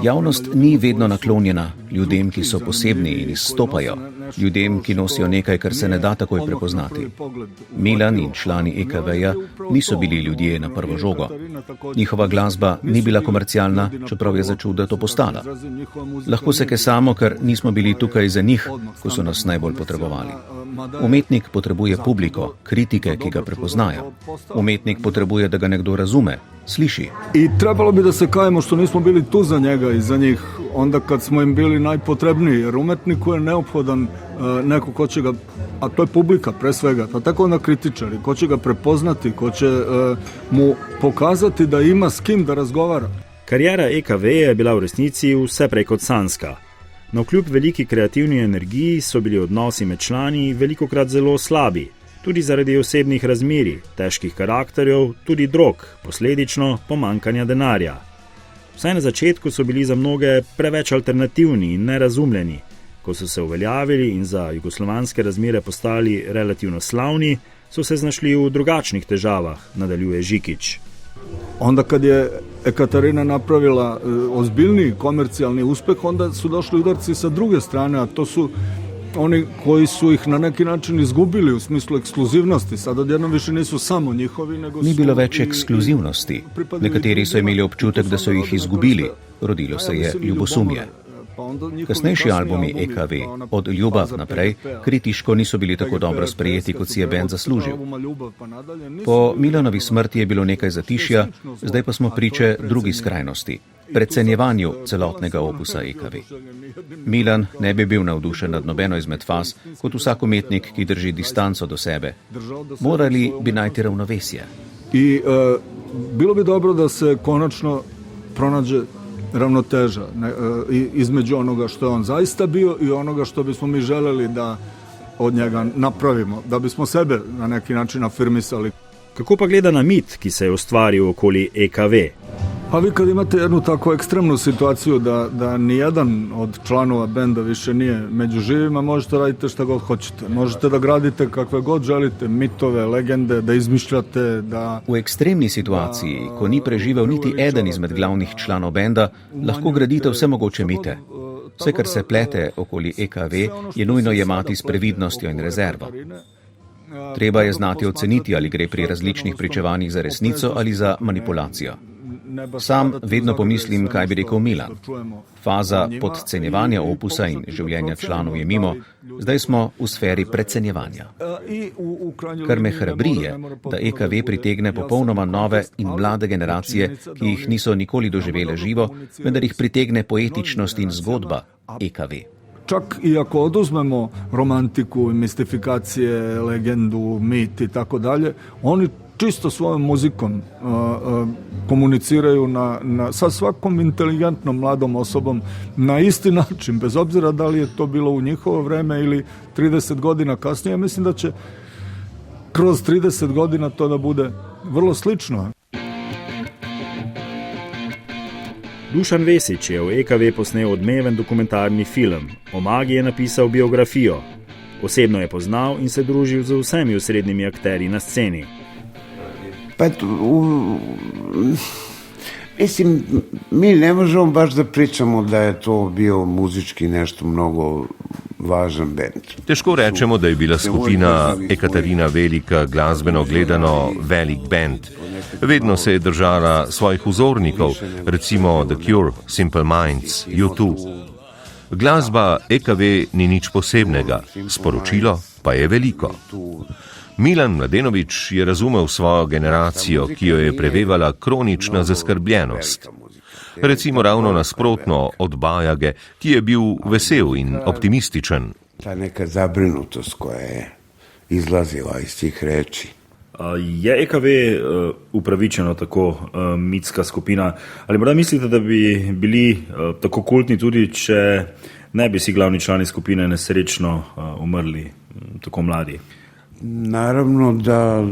Javnost ni vedno naklonjena ljudem, ki so posebni in izstopajo, ljudem, ki nosijo nekaj, kar se ne da takoj prepoznati. Milan in člani EKV-ja niso bili ljudje na prvo žogo. Njihova glasba ni bila komercialna, čeprav je začuda to postala. Lahko se kesamo, ker nismo bili tukaj za njih, ko so nas najbolj potrebovali. Umetnik potrebuje publiko, kritike, ki ga prepoznajo. Umetnik potrebuje, da ga nekdo razume, sliši. I trebalo bi da se kajemo što nismo bili tu za njega i za njih, onda kad smo im bili najpotrebniji, jer umetniku je neophodan neko ko će ga, a to je publika pre svega, pa tako onda kritičari, ko će ga prepoznati, ko će mu pokazati da ima s kim da razgovara. Karijera EKV je bila v resnici vse prej kot sanjska. No, kljub veliki kreativni energiji so bili odnosi med člani velikokrat zelo slabi, tudi zaradi osebnih razmerij, težkih karakterjev, tudi drog, posledično pomanjkanja denarja. Vsaj na začetku so bili za mnoge preveč alternativni in nerazumljeni. Ko so se uveljavili in za jugoslovanske razmere postali relativno slavni, so se znašli v drugačnih težavah, nadaljuje Žikić. Onda kad je Ekaterina napravila ozbiljni komercijalni uspeh, onda su došli udarci sa druge strane, a to su oni koji su ih na neki način izgubili u smislu ekskluzivnosti. Sad odjednom više nisu samo njihovi, nego su... Ni bilo več ekskluzivnosti. Nekateri so imeli občutek, da so jih izgubili. Rodilo se je ljubosumje. Kasnejši albumi EKV, od Ljubav naprej, kritiško niso bili tako dobro sprejeti, kot si je bend zaslužil. Po Milanovi smrti je bilo nekaj zatišja, zdaj pa smo priče drugi skrajnosti, precenjevanju celotnega opusa EKV. Milan ne bi bil navdušen nad nobeno izmed faz, kot vsak umetnik, ki drži distanco do sebe. Morali bi najti ravnovesje. I bilo bi dobro da se konačno pronađe ravnoteža između onoga što je on zaista bio i onoga što bismo mi želeli da od njega napravimo, da bismo sebe na neki način afirmisali. Kako pa gleda na mit, ki se je ustvaril okoli EKV? Pa vi kad imate jednu tako ekstremnu situaciju da nijedan od članova benda više nije među živima, možete raditi šta god hoćete. Možete da gradite kakve god želite, mitove, legende, da izmišljate, da... V ekstremni situaciji, ko ni preživel niti eden izmed glavnih članov benda, lahko gradite vse mogoče mite. Vse, kar se plete okoli EKV, je nujno jemati s previdnostjo in rezervo. Treba je znati oceniti, ali gre pri različnih pričevanjih za resnico ali za manipulacijo. Sam vedno pomislim, kaj bi rekel Milan. Faza podcenjevanja opusa in življenja članov je mimo, zdaj smo v sferi precenjevanja. Kar me hrabri je, da EKV pritegne popolnoma nove in mlade generacije, ki jih niso nikoli doživele živo, vendar jih pritegne poetičnost in zgodba EKV. Čak i ako oduzmemo romantiku, mistifikacije, legendu, mit i tako dalje, oni čisto svojom muzikom komuniciraju sa svakom inteligentnom mladom osobom na isti način, bez obzira da li je to bilo u njihovo vreme ili 30 godina kasnije. Mislim da će kroz 30 godina to da bude vrlo slično. Dušan Vesić je v EKV posnel odmeven dokumentarni film. O Magi je napisal biografijo. Osebno je poznal in se družil z vsemi osrednjimi akterji na sceni. Pa mislim, mi ne možemo baš da pričamo da je to bio muzički nešto mnogo važan bend. Težko rečemo, da je bila skupina Ekaterina Velika glasbeno gledano velik bend. Vedno se je držala svojih vzornikov, recimo The Cure, Simple Minds, U2. Glasba EKV ni nič posebnega, sporočilo pa je veliko. Milan Mladenović je razumel svojo generacijo, ki jo je prevevala kronična zaskrbljenost. Recimo ravno nasprotno od Bajage, ki je bil vesel in optimističen. Ta neka zabrinutost koja je izlazila iz tih reči. Je EKV upravičeno tako mitska skupina? Ali morda mislite, da bi bili tako kultni tudi, če ne bi si glavni člani skupine nesrečno umrli tako mladi? Naravno da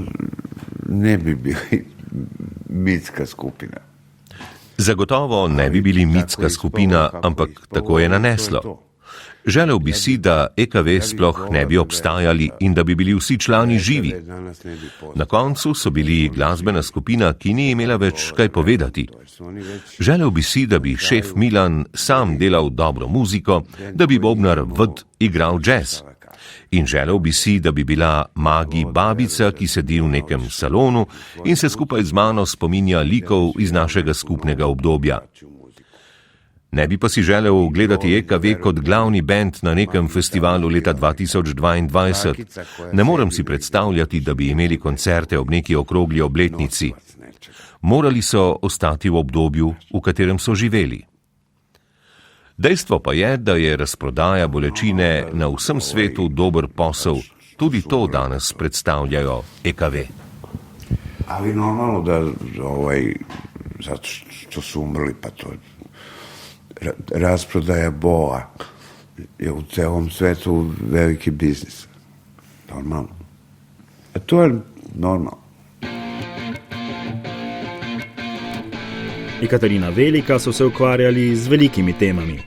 ne bi bili mitska skupina. Zagotovo ne bi bili mitska skupina, ampak tako je naneslo. Želel bi si, da EKV sploh ne bi obstajali in da bi bili vsi člani živi. Na koncu so bili glasbena skupina, ki ni imela več kaj povedati. Želel bi si, da bi šef Milan sam delal dobro muziko, da bi bobnar Vd igral jazz. In želel bi si, da bi bila Magi babica, ki sedi v nekem salonu in se skupaj z mano spominja likov iz našega skupnega obdobja. Ne bi pa si želel gledati EKV kot glavni bend na nekem festivalu leta 2022. Ne morem si predstavljati, da bi imeli koncerte ob neki okrogli obletnici. Morali so ostati v obdobju, v katerem so živeli. Dejstvo pa je, da je razprodaja bolečine na vsem svetu dober posel. Tudi to danes predstavljajo EKV. Ali normalno da zato što su umrli, pa to rasprodaja boa je u celom svetu veliki biznis. Normalno. A to je normalno. Ekaterina Velika so se ukvarjali z velikimi temami.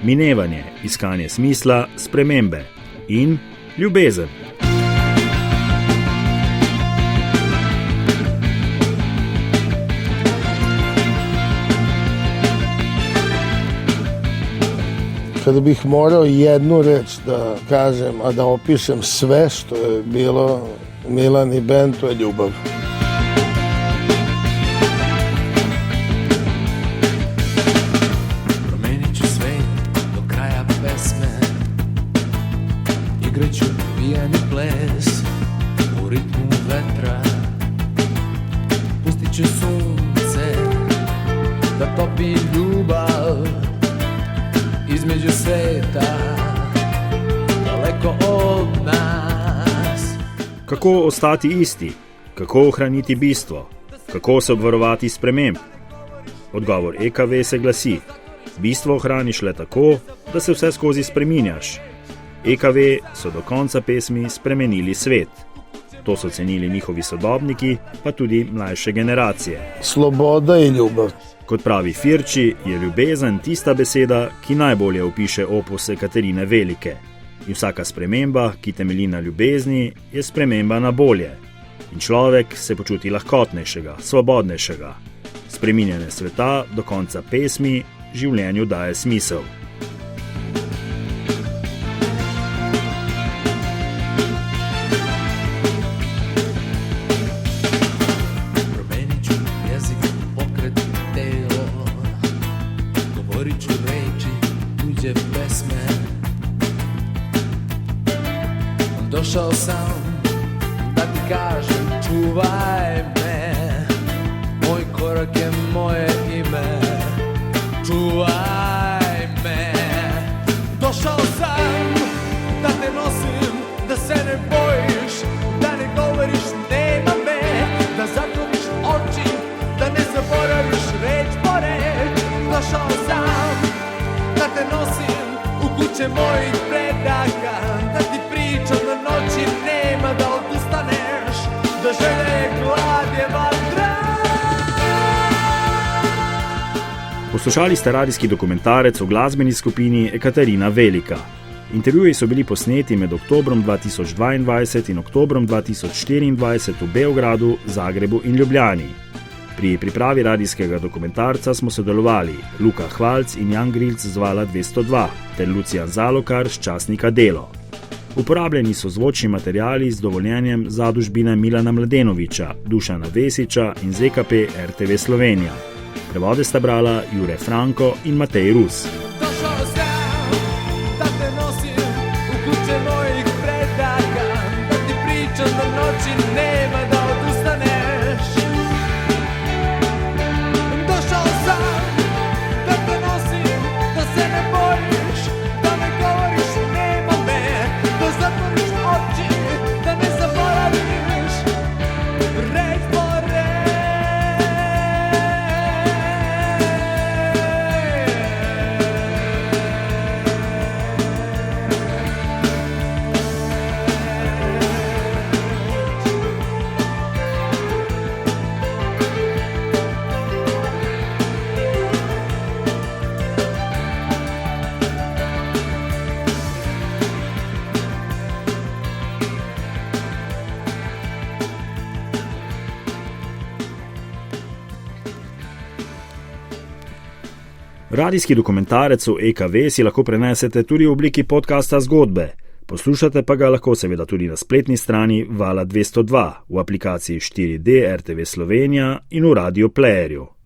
Minevanje, iskanje smisla, spremembe in ljubezen. Kada bih morao jednu reč da kažem, a da opišem sve što je bilo Milan i bend, to je ljubav. Promenit ću svet do kraja pesme, igrat ću pijani ples u ritmu vetra, pustit ću sunce da topi ljubav između sveta, daleko od nas. Kako ostati isti? Kako ohraniti bistvo? Kako se obvarovati sprememb? Odgovor EKV se glasi: bistvo ohraniš le tako, da se vse skozi spreminjaš. EKV so do konca pesmi spremenili svet. To so cenili njihovi sodobniki, pa tudi mlajše generacije. Sloboda in ljubav. Kot pravi Firči, je ljubezen tista beseda, ki najbolje opiše opus Ekaterine Velike. In vsaka sprememba, ki temelji na ljubezni, je sprememba na bolje. In človek se počuti lahkotnejšega, svobodnejšega. Spreminjanje sveta do konca pesmi življenju daje smisel. Došao sam da ti kažem čuvaj me, moj korak je moje ime, čuvaj me. Došao sam da te nosim, da se ne bojiš, da ne govoriš nema me, da zatvoriš oči, da ne zaboraviš reč po reč. Došao sam da te nosim u kuće mojih predaka, da ti pričam na noći nema da odustaneš, da želja je glad je vatra. Poslušali ste radijski dokumentarec o glasbeni skupini Ekaterina Velika. Intervjuji so bili posneti med oktobrom 2022 in oktobrom 2024 v Beogradu, Zagrebu in Ljubljani. Pri pripravi radijskega dokumentarca smo sodelovali Luka Hvalc in Jan Grilc z Vala 202 ter Lucijan Zalokar z časnika Delo. Uporabljeni so zvočni materiali z dovoljenjem zadužbine Milana Mladenoviča, Dušana Vesiča in ZKP RTV Slovenija. Prevode sta brala Jure Franko in Matej Rus. Došao sam da te nosim u kuće mojih predaka, da ti pričam da noći nema da odustaneš. Došao sam da te nosim, da se ne bojiš, da ne govoriš nema me, da zatvoriš oči, da ne zaboraviš reč po reč. Radijski dokumentarec o EKV si lahko prenesete tudi v obliki podcasta Zgodbe. Poslušate pa ga lahko seveda tudi na spletni strani Vala 202, v aplikaciji 4D RTV Slovenija in v Radio Playerju.